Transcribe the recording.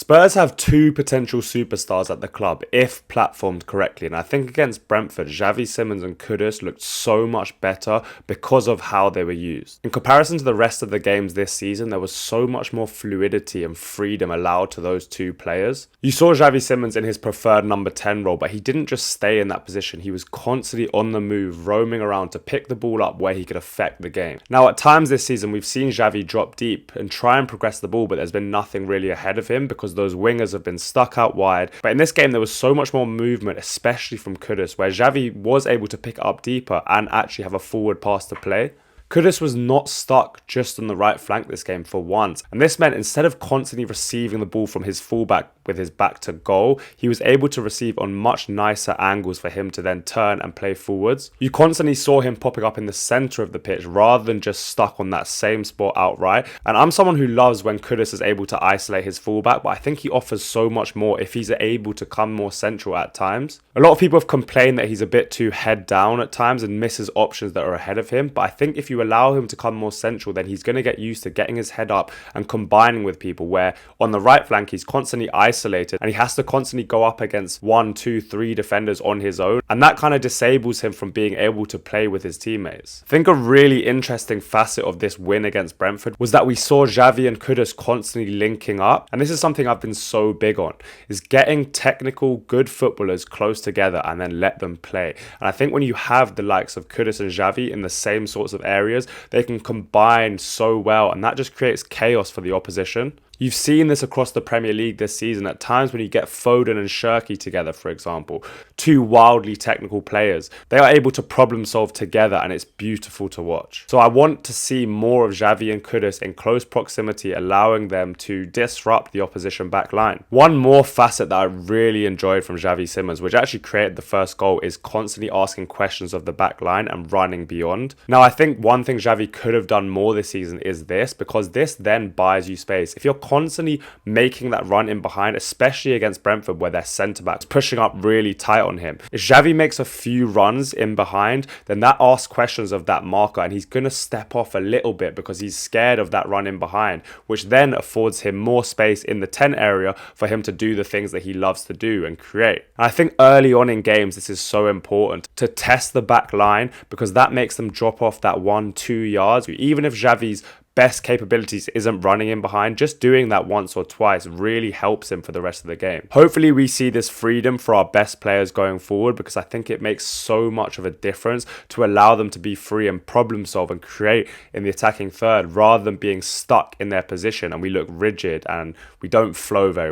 Spurs have two potential superstars at the club if platformed correctly, and I think against Brentford, Xavi Simons and Kudus looked so much better because of how they were used. In comparison to the rest of the games this season, there was so much more fluidity and freedom allowed to those two players. You saw Xavi Simons in his preferred number 10 role, but he didn't just stay in that position. He was constantly on the move, roaming around to pick the ball up where he could affect the game. Now, at times this season, we've seen Xavi drop deep and try and progress the ball, but there's been nothing really ahead of him because those wingers have been stuck out wide. But in this game, there was so much more movement, especially from Kudus, where Xavi was able to pick it up deeper and actually have a forward pass to play. Kudus was not stuck just on the right flank this game for once, and this meant instead of constantly receiving the ball from his fullback with his back to goal, he was able to receive on much nicer angles for him to then turn and play forwards. You constantly saw him popping up in the centre of the pitch rather than just stuck on that same spot outright, and I'm someone who loves when Kudus is able to isolate his fullback, but I think he offers so much more if he's able to come more central at times. A lot of people have complained that he's a bit too head down at times and misses options that are ahead of him, but I think if you allow him to come more central, then he's going to get used to getting his head up and combining with people, where on the right flank he's constantly isolated and he has to constantly go up against 1, 2, 3 defenders on his own, and that kind of disables him from being able to play with his teammates. I think a really interesting facet of this win against Brentford was that we saw Xavi and Kudus constantly linking up, and this is something I've been so big on, is getting technical, good footballers close together and then let them play. And I think when you have the likes of Kudus and Xavi in the same sorts of areas, they can combine so well, and that just creates chaos for the opposition. You've seen this across the Premier League this season at times when you get Foden and Shirky together, for example, two wildly technical players. They are able to problem solve together and it's beautiful to watch. So I want to see more of Xavi and Kudus in close proximity, allowing them to disrupt the opposition back line. One more facet that I really enjoyed from Xavi Simons, which actually created the first goal, is constantly asking questions of the back line and running beyond. Now, I think one thing Xavi could have done more this season is this, because this then buys you space. If you're constantly making that run in behind, especially against Brentford where their centre-back's pushing up really tight on him, if Xavi makes a few runs in behind, then that asks questions of that marker and he's going to step off a little bit because he's scared of that run in behind, which then affords him more space in the 10 area for him to do the things that he loves to do and create. And I think early on in games this is so important to test the back line, because that makes them drop off that 1-2 yards. Even if Xavi's best capabilities isn't running in behind, just doing that once or twice really helps him for the rest of the game. Hopefully we see this freedom for our best players going forward, because I think it makes so much of a difference to allow them to be free and problem solve and create in the attacking third rather than being stuck in their position and we look rigid and we don't flow very